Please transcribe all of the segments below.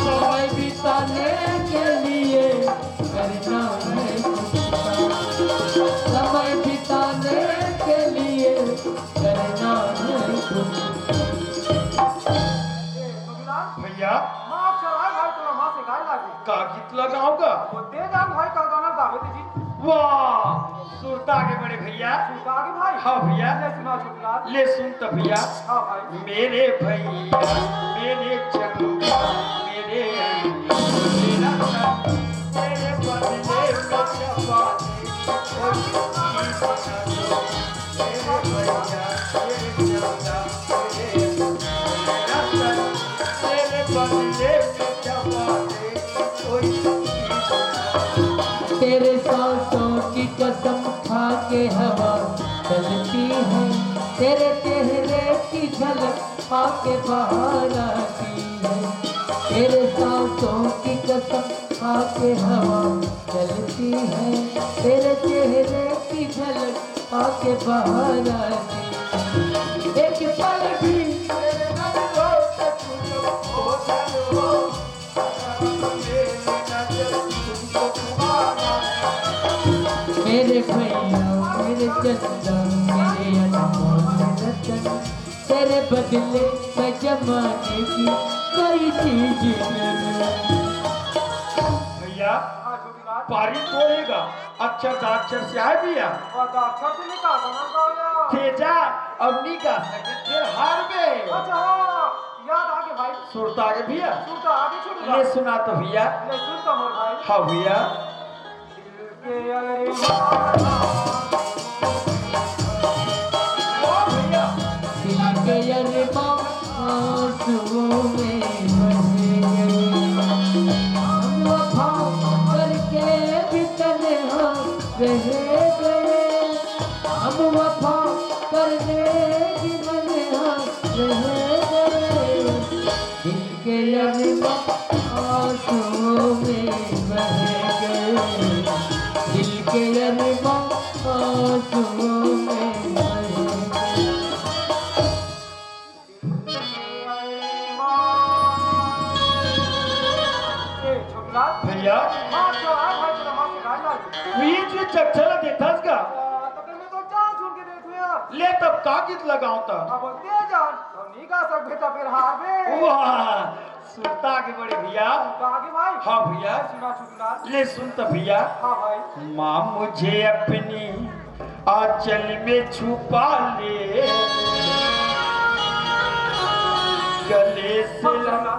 समय बिताने के लिए करना है समय बिताने के लिए करना है भैया माफ चला भाई तुला मां से गाय लागी का गीत लगाऊंगा वो दे जान भाई का गाना गावे थे जी वाह सुरता के बड़े भैया सुनता के भाई हाँ भैया ले सुना छोटलाल ले सुन तो भैया हां भाई मेरे भैया मेरे चंगा मेरे मेरा मेरे बदले में चपा तेरे सांसों की कसम खा के हवा चलती है तेरे चेहरे की झलक पाके बाहर आती है तेरे सांसों की कसम खा के हवा चलती है तेरे चेहरे की झलक पाके बाहर आती है एक पल भी तेरे नजरों से तुझको हो मेरे भैया मेरे चंदा मेरे अनमोल रतन तेरे बदले मैं जमाने की कोई चीज भैया हां छोटलाल पारी तोड़ेगा अक्षर दाक्षर से आए भैया वो तो अच्छा से निकाल गाना गाया तेजा अब नहीं गा सके फिर हार गए अच्छा हाँ, याद आ गया भाई सुरता के भैया सुनता आगे छोटलाल ले सुना तो भैया ले सुनता मोर भाई हाँ भैया के अरे ओ भैया दिल के अरमां आंसुओं में बह गए हम वफा करके भी तन्हा रह गए हम वफा करने भी तन्हा रह गए दिल के अरमां आंसुओं में बह गए दिल के अरमां आंसुओं में बह गए छोटलाल भैया माफ चला भाई तुला मां से गाय लागी बीच में चकचला देतास का तब मैं तो जान सुन के देखू यार ले तब का गीत लगाऊं ता अब दे जान तो नहीं गा सक बेटा फिर हार बे वाह सुरता के बड़े भैया आगे भाई हाँ भैया सुना छोटलाल ले सुन तो भैया हाँ भाई माँ मुझे अपनी आंचल में छुपा ले गले से लगा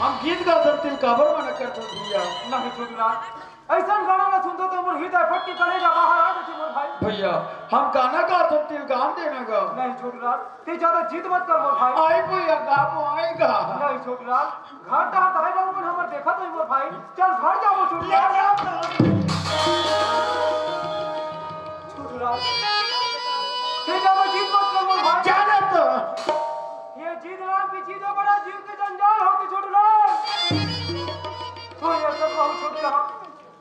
हम गीत गा सकते काबर मना कर सकते भैया नहीं छोटलाल ऐसा गाना ना सुनते तो मोर हृदय फटके कलेजा बाहर आ जाती मोर भाई भैया हम गाना गा सकते गान देना गा नहीं छोटलाल ते ज्यादा जिद मत कर मोर भाई आई भैया गाबो आएगा नहीं छोटलाल घर ता ताई बाबू ने हमर देखा तो मोर भाई चल घर जाओ ले छोटलाल जा। छोटलाल ते ज्यादा जिद मत कर मोर भाई जाना तो ये जीत राम की चीजों बड़ा जीव के जंजाल होती छोटलाल तो ये सब बहुत छोटलाल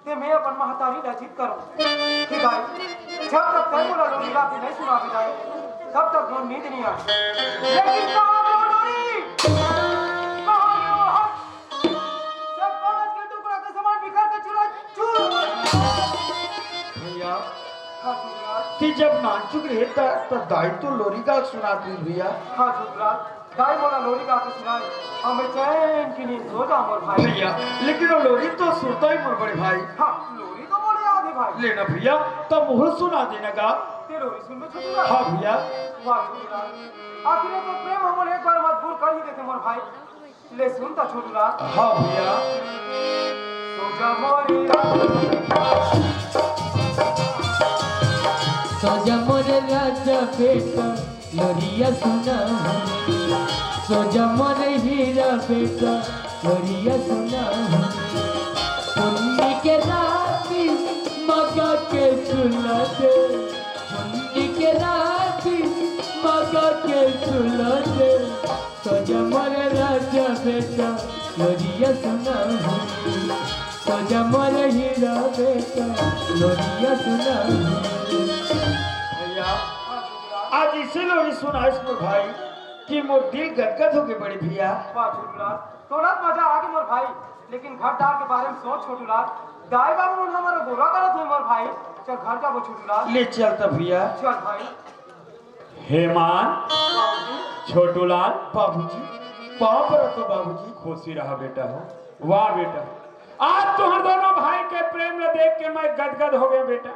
ते मैं अपन महतारी ला जीत करूं ठीक है जब तक तय बोला लोरी रात नहीं सुना भी जाए तब तक वो नींद नहीं आए लेकिन कहां वो लोरी कहां वो हक सब कागज के टुकड़ा के समान बिखर के चूर चूर भैया हां छोटलाल कि जब नाचुक रहता तो दाई तो लोरी का सुनाती भैया हां छोटलाल गाय बोला लोरी गा के सुनाई हमें चैन की नींद सो जा मोर भाई भैया लेकिन वो लोरी तो सुनता ही मोर बड़े भाई हाँ लोरी तो बोले आधे भाई लेना भैया तो मुहर सुना देना का ते लोरी सुन में छोटलाल हाँ भैया वाह छोटलाल आखिर तो प्रेम हमन एक बार मजबूर कर ही देते मोर भाई ले सुनता छोटलाल हाँ भैया सो जा मोरी सोजा मोरे राजा बेटा लोरिया सुना सोजा मोरे हीरा बेटा लोरिया सुना पुन्नी के राती मगा के सुला दे पुन्नी के राती मगा के सुला दे सोजा मोरे राजा बेटा लोरिया सुना सोजा मोरे हीरा बेटा लोरिया सुना भैया आज इसे लोरी सुना इसमें भाई कि मोर दिल गदगद हो गए बड़े भैया। वाह छोटूलाल, थोड़ा मजा आ गया मोर भाई, लेकिन घर डाल के बारे में सोच छोटूलाल। दाई बाबू मन हमारा बुरा करत हुए मोर भाई। चल घर जाबो छोटूलाल। ले चलता भैया। चल भाई। हेमान, बाबूजी, छोटूलाल, बाबूजी कहाँ पर तो बाबूजी? खुशी रहा बेटा हो। वाह बेटा, आज तुहर दोनों भाई के प्रेम ल देख के मैं गदगद हो गया बेटा।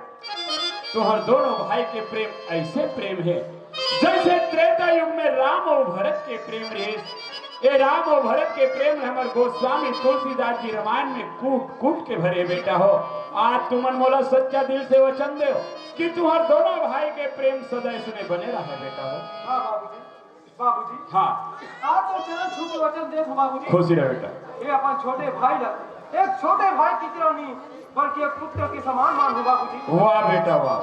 तुहर दोनों भाई के प्रेम ऐसे प्रेम है जैसे त्रेता युग में राम और भरत के प्रेम रहे। ये राम और भरत के प्रेम हमारे गोस्वामी तुलसीदास जी रामायण में कूट कूट के भरे बेटा हो। आज तुमन मोला सच्चा दिल से वचन दे कि तुम्हार दोनों भाई के प्रेम सदा इसमें बने रहा बेटा हो। हाँ बाबूजी। बाबूजी, हाँ, आज तो चरण छू के वचन दे बाबूजी। खुशी रहे बेटा। ये अपन छोटे भाई ला एक छोटे भाई की तरह नहीं बल्कि एक पुत्र के समान मान हो बाबूजी। वाह बेटा वाह।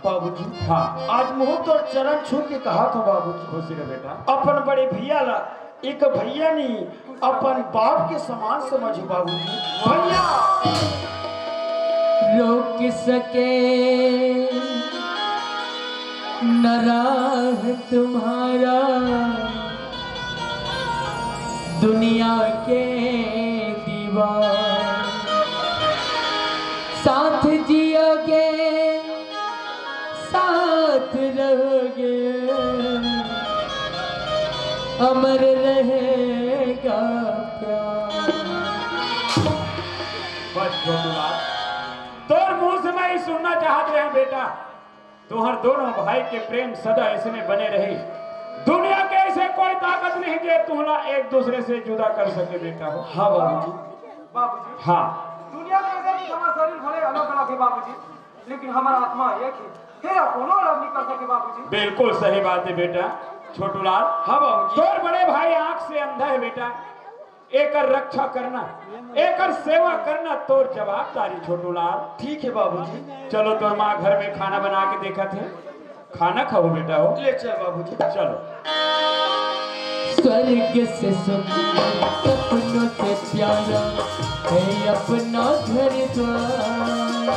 बाबूजी हाँ, आज मुँह तो चरण छू के कहा था बाबूजी। खुशी रहे बेटा। अपन बड़े भैया ला एक भैया नहीं अपन बाप के समान समझो बाबूजी। भैया रोक सके न राह तुम्हारा दुनिया के दीवार। साथ जियोगे साथ रहोगे अमर रहेगा प्यार। बस छोटूलाल, तोर मुंह से मैं ही सुनना चाहते हैं बेटा। तुम्हार दोनों भाई के प्रेम सदा इसमें बने रहे। दुनिया के ऐसे कोई ताकत नहीं जे तुम्हारा एक दूसरे से जुदा कर सके बेटा हो। हाँ बाबूजी। बाबूजी, हाँ, दुनिया में अगर हमारा शरीर भले अलग अलग है बाबूजी, लेकिन हमारा आत्मा एक है। फिर कोनो अलग नहीं कर सके बाबूजी। बिल्कुल सही बात है बेटा। छोटूलाल, हाँ बाबूजी। तोर बड़े भाई आंख से अंधा है बेटा। एकर रक्षा करना, एकर सेवा करना तोर जवाबदारी छोटूलाल। ठीक है बाबूजी। चलो तोर माँ घर में खाना बना के देखा थे, खाना खाओ बेटा हो। ले चल बाबूजी। चलो। स्वर्ग से सुंदर सपनों से प्यारा है अपना घर द्वार।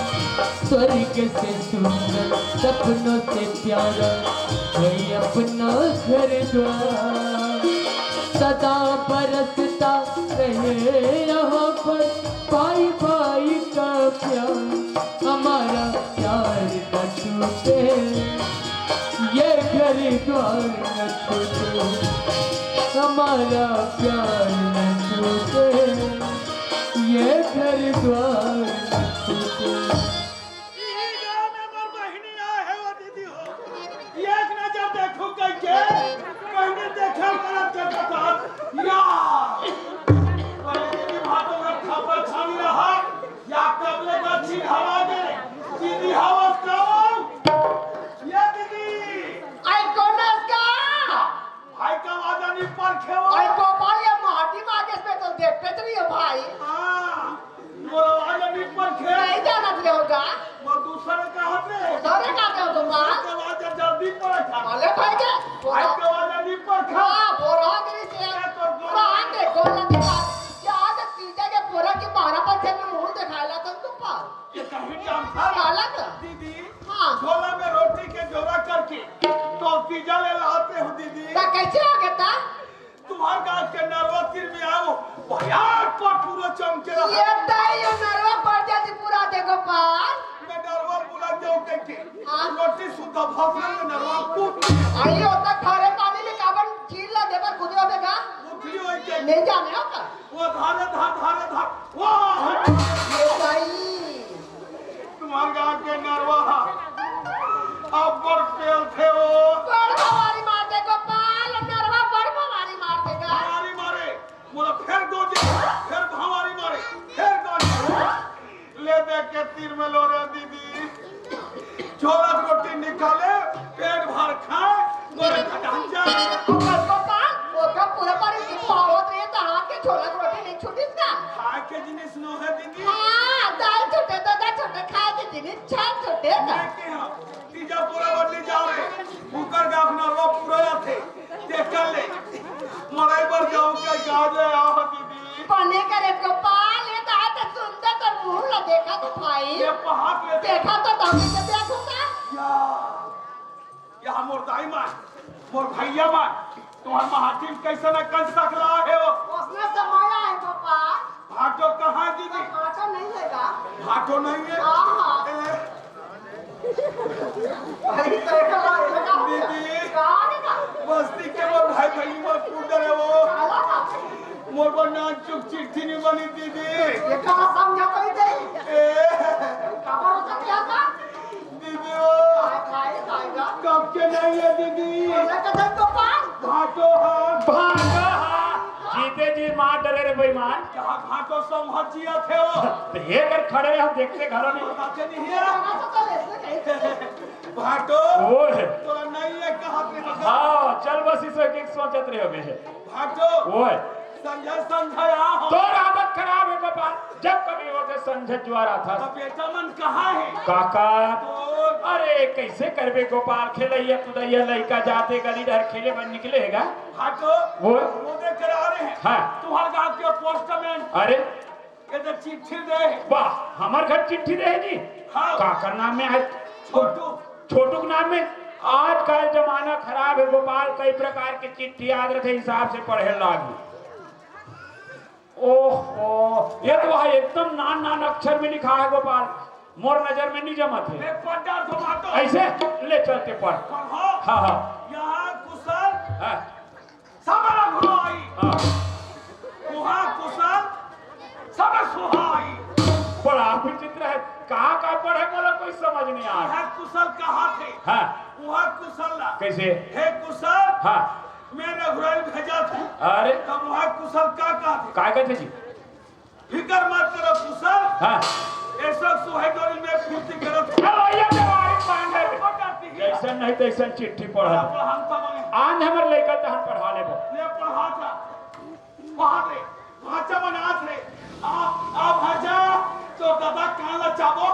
स्वर्ग से सुंदर सपनों से प्यारा है अपना घर द्वार। सदा बरसता रहे यहाँ पर भाई भाई का प्यार। हमारा प्यार न छूटे ये घर द्वार न छूटे। हमारा प्यार न छूटे ये घर द्वार न छूटे। एक नजर देखो कैके कहने देखा करत के बता या अरे दीदी भातो में खबर छानी रहा या कबले दक्षिण हवा दे दीदी हवा कब या दीदी आई कोनस का भाई का वादा नहीं पर खेवा आई गोपाल ये माटी मागे पे तो देखते तो नहीं हो भाई। हां मोरा वादा नहीं पर खे नहीं जाना तुझे होगा वो दूसरे का हटे सारे का हो गोपाल का वादा जल्दी पर खा माले भाई के भाई का वादा नहीं पर खा हां बोरा गिरी से प्राण दे गोला के बाद या आज तीजे के बोरा की 12 पत्थर में मुंह दिखाला तुम गोपाल ये कहीं काम था काला का दीदी हां छोला में रोटी के जोड़ा करके तो पिज्जा ले लाते हो दीदी ता कैसे आ गया ता तुम्हार गांव के नरवा तीर में आओ भयान पर पूरा चमके रहा ये ताई नरवा पड़ जाती पूरा दे गोपाल मैं नरवा बुला जाओ के हाँ। रोटी शुद्ध भाषा में नरवा कूट आई होता खारे पानी में काबन चीर ला देकर खुद होगा उठली होई के ले जाने हो का वो धार वाह ये ताई तुम्हार गांव के नरवा अब बड़ पेल थे वो बड़ भवारी मार दे गोपाल नरवा बड़ भवारी मार देगा हमारी मारे बोला फिर दो दे फिर हमारी मारे फिर दो ले दे के तीर में लो रे दीदी छोला रोटी निकाले पेट भर खाए मोरे खटान जा गोपाल वो तो पूरा पारी की पावत रे ता के छोला रोटी नहीं छूटी का खाए के जिनिस नो है दीदी हां दाल छोटे तो दाल छोटे खा के दिन छान छोटे का मैं के हां तीजा पूरा बदली जाओ रे कुकर का अपना रो पूरा थे देख कर ले मराई पर जाऊं के गाजे आ दीदी पानी करे गोपाल ये ता तो सुंदर तो मुंह ला देखा तो भाई ये पहाड़ ले देखा तो दादी से देखूंगा या मोर दाई मां मोर भैया मां तुम्हारे महाटी में कैसे न कंस सकला है हो उसमें समाया है गोपाल। भाटो कहाँ है दीदी कांटा नहीं लेगा। भाटो नहीं है हाँ। ए, अरे तो एक बार लगा दीदी कहाँ निका बस्ती के वो भाई भाई वो कूदर है वो काला था। मोर बना चुप चिट्ठी नहीं बनी दीदी ये कहाँ समझा कोई दे ए, कबर होता क्या था दीदी वो खाएगा कब के नहीं है दीदी बोले कदम गोपाल। भाटो हाँ भागा हाँ। जीते जी मार डरे रे बेईमान। जहाँ भाटो समझ जिया थे वो तो ये कर खड़े रहे हम देखते घरों में। बताते नहीं है कहाँ से चले इसने कहीं भाटो ओए तोरा नहीं है कहाँ पे है? हाँ चल बस इस वक्त सोचत रहे होगे। भाटो ओए संजय यहाँ हो तो आदत खराब है गोपाल। जब कभी होते संझ ज्वारा था तो बेटा मन कहाँ है काका। तो अरे कैसे करबे गोपाल खेलैया तुदैया लड़का जाते गली डर खेले बन निकलेगा। भाटो वो वो दे कर आ रहे हैं हाँ। तुम्हारे गांव के पोस्टमैन अरे ये तो चिट्ठी दे वाह हमार घर चिट्ठी देगी। हाँ। काकर नाम में है छोटू छोटू के नाम में। आज का जमाना खराब है गोपाल। कई प्रकार की चिट्ठी याद रखे हिसाब से पढ़े लागी। ओहो ये तो वहाँ एकदम नान नान अक्षर में लिखा है गोपाल। मोर नजर में नहीं जमत है। मैं पढ़ा तो भाटो ऐसे ले चलते पढ़। पढ़ो हाँ हाँ यहाँ कुशल हाँ सबरा भुलाई हाँ वहाँ कुशल सब सुहाई बड़ा विचित्र है। कहाँ कहाँ पढ़े बोला कोई समझ नहीं आ रहा। यहाँ कुशल कहाँ थे हाँ वहाँ कुशल ला कैसे हे कुशल हाँ मैंने घुराई भेजा था अरे तब वहाँ कुशल का थे काय कहते जी फिकर मत करो कुशल हाँ ऐसा सुहागोरी में फुर्ती करो चलो ये देवारी पांडे पढ़ाती है जैसन नहीं तैसन चिट्ठी पढ़ा हम सब आज हमर लेकर तो हम पढ़ा लेबो। ले पढ़ा था वहाँ रे भाचा बना थे आ भाजा तो दादा कहाँ ला चाबो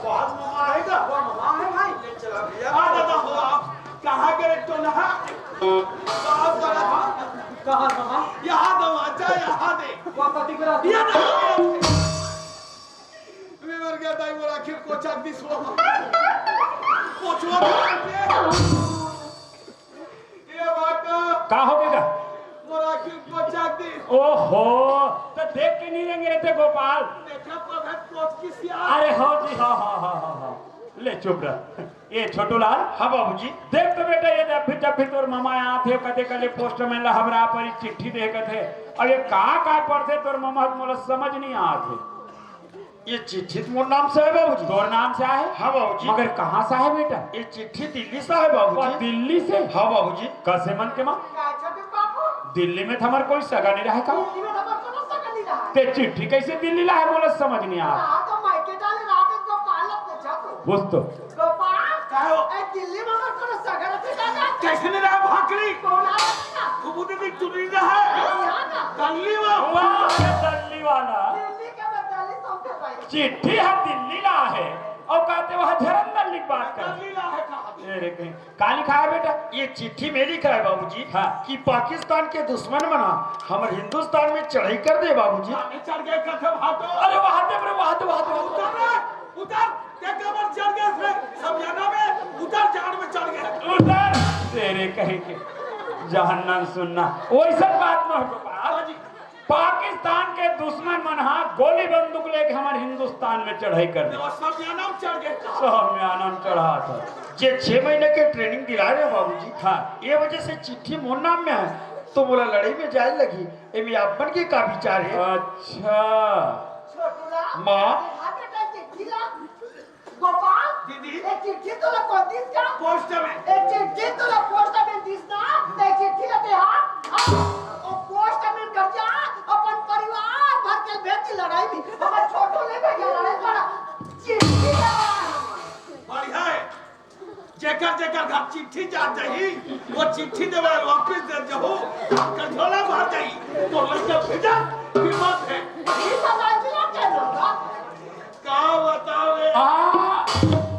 बहुत मामा आएगा मामा है भाई ले चला भैया आ दादा हो आप कहाँ गए तो नहा कहाँ मामा यहाँ दो आजा यहाँ दे ये ना मैं मर गया दाई मोर आखिर को चाक दिस वो पोछवा ये बात का हो गया मोर आखिर को चाक दिस ओहो तो देख के नहीं रहेंगे रहते गोपाल। देखा पर है पोछ की सिया अरे हो जी हाँ हाँ हाँ हाँ हाँ ले चुप रह। ये छोटू लाल हाँ बाबूजी देख तो बेटा ये जब भी तोर मामा यहाँ थे कदे कदे पोस्टमैन ला हमरा पर चिट्ठी दे के थे और ये कहाँ पढ़ते तोर मामा मोला समझ नहीं आते। ये चिट्ठी तो मोर नाम से है बाबूजी तोर नाम से है हाँ बाबूजी मगर कहाँ से है बेटा। ये चिट्ठी दिल्ली से है और बाबूजी दिल्ली से हाँ बाबूजी कैसे मन के माँ छोटे बाबू दिल्ली में हमार कोई सगा नहीं रहा का दिल्ली में नंबर तो ना सकली रहा है। ते चिट्ठी कैसे दिल्ली ला है बोला समझ नहीं आ रहा। रात तो मायके डाले रात को पाल अपने छातो बुझ तो गोपाल काय हो ए दिल्ली में मत करो सगर पे जाना कैसे नहीं रहा भाकरी कौन आ रहा है खूब दी चुनी रहा है यहाँ का कल्ली वो वाह ये दिल्ली वाला दिल्ली के बदले सौंपे भाई चिट्ठी हम दिल्ली ला है और कहते वहाँ झरंदर लिख बात कर। कल्ली ला है कहाँ अरे कहीं कहाँ लिखा है बेटा। ये चिट्ठी में लिखा है बाबूजी हाँ। कि पाकिस्तान के दुश्मन बना हमारे हिंदुस्तान में चढ़ाई कर दे बाबूजी आगे चढ़ गए कथे भाटो अरे वहाँ दे वहाँ दे उतर रे उतर क्या कमर चढ़ गए थे सब जाना में उतर जाड़ में चढ़ गए उधर तेरे कहीं के जहन्नम सुनना वैसा बात न हो पाजी। पाकिस्तान के दुश्मन मनहा गोली बंदूक लेके हमारे हिंदुस्तान में चढ़ाई कर दी। और सब जाना में चढ़ गए सब में आनंद चढ़ा था। ये 6 महीने के ट्रेनिंग दिला रहे बाबूजी हाँ ये वजह से चिट्ठी मोर नाम में है तो बोला लड़ाई में जाए लगी एमी आपन के का विचार है अच्छा छोटूला माँ हाथ का चिट्ठी ला गोपाल दीदी एक चिट्ठी तो ला कौन दिस का पोस्ट में एक चिट्ठी तो ला पोस्ट में दिस ना एक चिट्ठी ला दे हां और पोस्ट में कर जा अपन परिवार भर के भेज लड़ाई में हम छोटू ले गया लड़ाई करा चिट्ठी ला बढ़िया है जेकर घर चिट्ठी जा जाही वो चिट्ठी देवे वापस दे जहो कंठोला भर जाई तो लड़का भेजा हिम्मत है ये सब आदमी क्या होगा का बताओ रे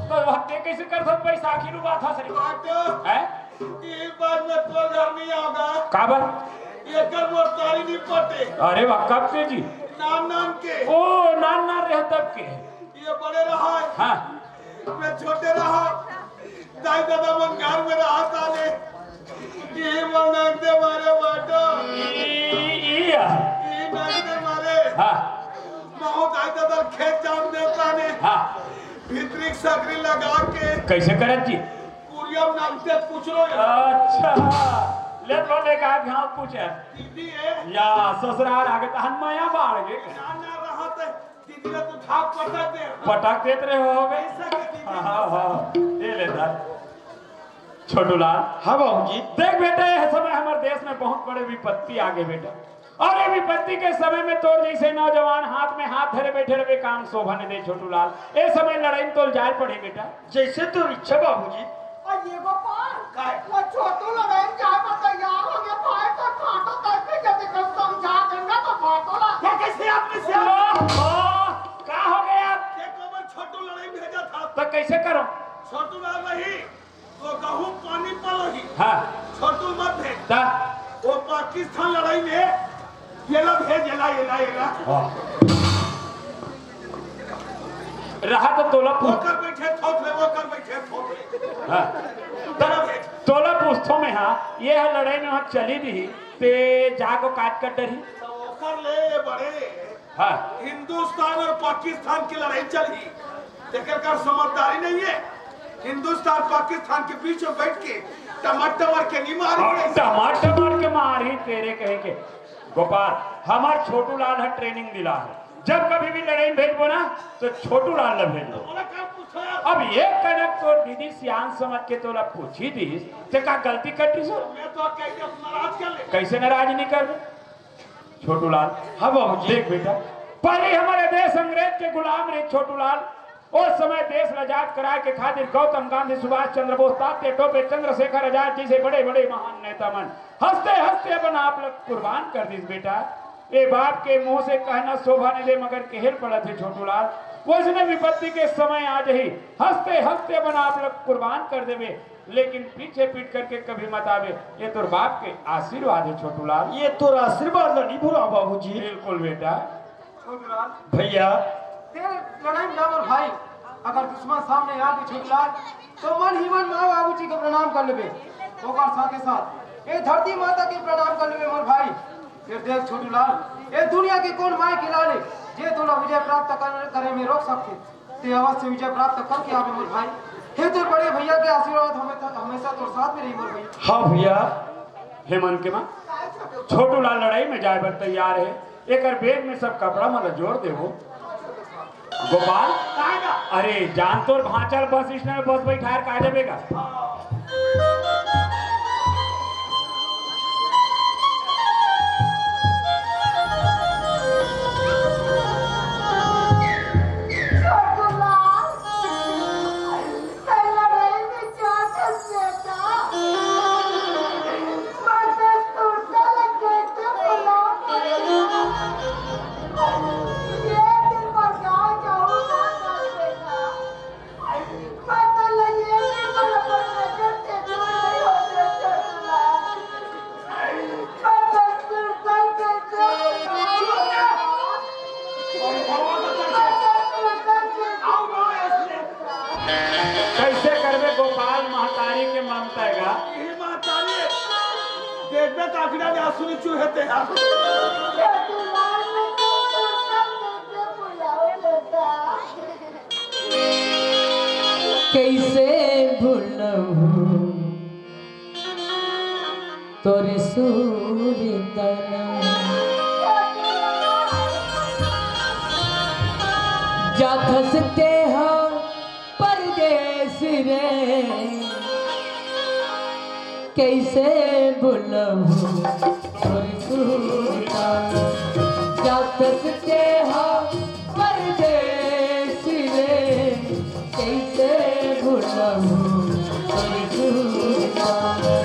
तो हत्या कैसे कर सब बैसाखी रू बात था सरी बात है ये बात में तो घर नहीं आगा काबर ये कर वो तारी नहीं पटे अरे वाह कब के जी नाम के ओ नान रहे तब के ये बड़े रहा है हाँ मैं छोटे रहा दाई दादा मन घर में रहा था ने ये मनक दे मारे बाटो ई नक दे मारे हाँ बहुत आइता दर खेत जाम देता ने हाँ भीतरी सकरी लगा के कैसे करत जी कुरियम नाम से पूछ लो अच्छा ले तो ले का गांव पूछे दीदी है या ससुराल आगे तो हनमाया बाढ़ गे ना रहत दीदी ने तो थाप पटक दे पटक देत रहे हो गए ऐसा के दीदी हाँ ये लेता छोटू लाल हाँ बाबूजी। देख बेटा यह समय हमारे देश में बहुत बड़े विपत्ति आ गए बेटा और ये विपत्ति के समय में तोर जैसे नौजवान हाथ में हाथ धरे बैठे रहे काम शोभा ने दे छोटू लाल ये समय लड़ाई में तो जाए पड़े बेटा जैसे तो इच्छा बाबूजी। और ये गोपाल वो छोटू लड़ाई जाए पर तैयार हो गया भाई तो फाटो करके जब तक समझा देंगे तो फाटो ला क्या कैसे आपने से क्या हो गया एक ओवर छोटू लड़ाई भेजा था तो कैसे करो छोटू लाल रही तो गहूं पानी पलोही हाँ छोटू मत भेज ता वो पाकिस्तान लड़ाई में ये लोग भेजेला ये रहा तो तोला वो पूछ कर बैठे थोक वो कर बैठे थोक हाँ तेरा भेज तोला पूछतो में हाँ ये है लड़ाई में वहाँ चली भी ते जाको काट कर डरी तो वो कर ले बड़े हाँ हिंदुस्तान और पाकिस्तान की लड़ाई चली लेकिन कर समझदारी नहीं है हिंदुस्तान पाकिस्तान के बीच में बैठ के टमाटर के नहीं मारे टमाटर के मारी तेरे कहे के गोपाल हमार छोटू लाल है ट्रेनिंग दिला है जब कभी भी लड़ाई भेजबो ना तो छोटू लाल न भेजो बोला क्या पूछा अब ये कनक तो दीदी सियान समझ के तोला पूछी दी ते का गलती कटी सो मैं तो कहते नाराज कर ले कैसे नाराज नहीं कर छोटू लाल हाँ बाबू देख बेटा पहले हमारे देश अंग्रेज के गुलाम रहे छोटू लाल उस समय देश आजाद कराए के खातिर गौतम गांधी सुभाष चंद्र बोस तात्या टोपे चंद्रशेखर आजाद जैसे बड़े बड़े महान नेता मन हंसते हंसते अपन आप लोग कुर्बान कर दी बेटा ये बाप के मुंह से कहना शोभा ने दे मगर कहर पड़ा थे छोटू लाल उसने विपत्ति के समय आज ही हंसते हंसते अपन आप लोग कुर्बान कर देवे लेकिन पीछे पीट करके कभी मत आवे ये तो बाप के आशीर्वाद है छोटू लाल ये तो आशीर्वाद नहीं भूला बाबूजी। बिल्कुल बेटा छोटू लाल भैया तेरे लड़ाई में जामर भाई अगर दुश्मन सामने आ गए छोटू लाल तो मन ही मन माँ बाबू जी को प्रणाम कर लेबे ओकर साथ साथ ये धरती माता के प्रणाम कर लेबे मोर भाई फिर देख छोटू लाल ये दुनिया के कौन माय के लाले जे तोला विजय प्राप्त करे में रोक सकते ते अवश्य विजय प्राप्त करके आवे मोर भाई हे तो बड़े भैया के आशीर्वाद हमेशा तोर साथ में रही मोर भैया हाँ भैया हेमंत के माँ छोटू लाल लड़ाई में जाए पर तैयार है एक बैग में सब कपड़ा मतलब जोड़ दे वो गोपाल अरे जान तो भांचल बस स्टैंड में बस बैठायर का देगा कैसे करवे गोपाल महतारी के ममता का देखबे काकड़ा ने आंसू चूहेते हैं कैसे भूलहूँ तोरे सूरी तना जा धसते हो परदेस रे कैसे भूलहूँ तोरे सूरी तना जा धसते हो परदेस रे कैसे भूलहूँ तोरे सूरी तना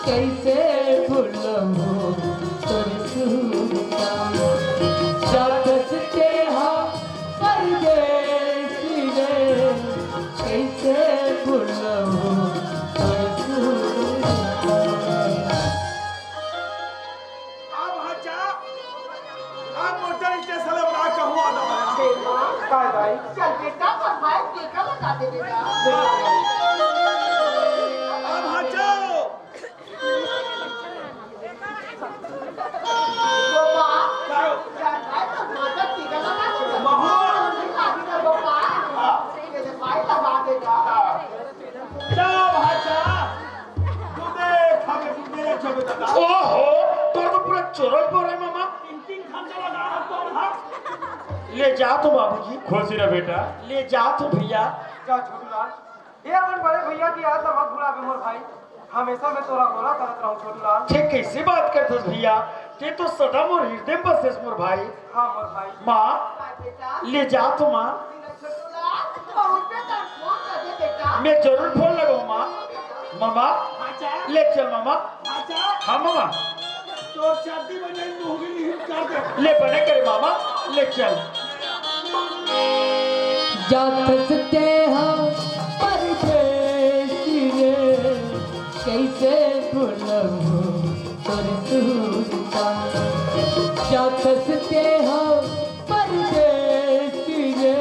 कैसे भूलूं तोरे सूरता जागते हो परदेसी रे कैसे भूलूं तोरे सूरता दे बेटा अब हटाओ गोपाल करो क्या भाई तो माता टीका लगा दे महुआ नहीं लागी ना गोपाल ये तो भाई लगा देगा जाओ भाचा तू देख हमें तू मेरे छबे दादा ओहो तो पूरा चोरल पर है मामा तीन खंडा लगा रहा तो हाथ ले जा तो बाबूजी खुशी रह बेटा। ले जा तो भैया जा छोटू लाल ये अपन बड़े भैया की याद मत भुलावे मोर भाई हमेशा मैं तोरा गोला करत रहूं छोटू लाल ठीक कैसे बात करतस भैया ते तो सदा मोर हृदय में बसेस मोर भाई हाँ मोर भाई माँ बेटा ले जा तो माँ छोटूला बहुत बेटा फोन कर दे बेटा मैं जरूर फोन लगाऊं माँ मामा भाचा ले चल मामा भाचा हाँ मामा तो शादी में नहीं होगी नहीं कर दे ले बने करे मामा ले चल जाते हम परदेसी रे कैसे भूलूं तोरे सूरता जाते हम परदेसी रे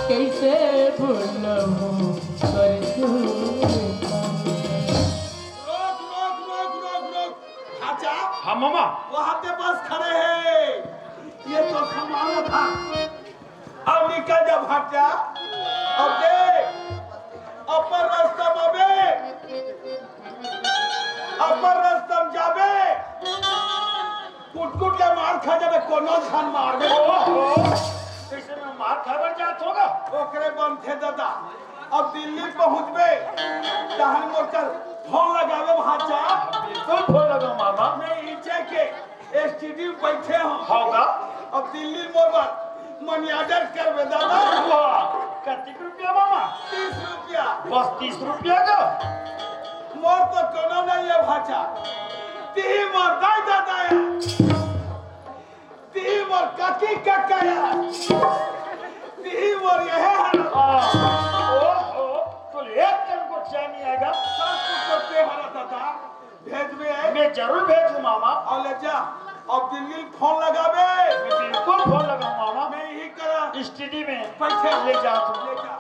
कैसे भूलूं तोरे सूरता रोक रोक रोक रोक रोक भाचा हाँ मामा वहां पे बस खड़े हैं ये तो हमारा था अब निकल जा भाचा अब देख अपर रास्ता में अपर रास्ता में जाबे कुट कुट के मार खा जाबे कोनो खान मार दे ओहो कैसे में मार खबर जात होगा ओकरे बंद थे दादा अब दिल्ली पहुंचबे तहन मोकर फोन लगावे भाचा बिल्कुल फोन लगाऊं मामा मैं नीचे के स्टूडियो बैठे हूं होगा अब दिल्ली मोबाइल मनी ऑर्डर करबे दादा वाह कितने रुपया मामा 30 रुपया बस 30 रुपया का मोर तो कोनो नहीं है भाचा ती मोर दाई दादा या ती मोर काकी काका या ती मोर यह है ओहो तो एक दिन को चैन नहीं आएगा सब कुछ करते हरा दादा भेज में मैं जरूर भेज दूं मामा और ले जा अब दिल्ली फोन लगाबे मैं बिल्कुल फोन लगाऊं मामा मैं यही करा स्टडी में पैसे ले जा तू ले जा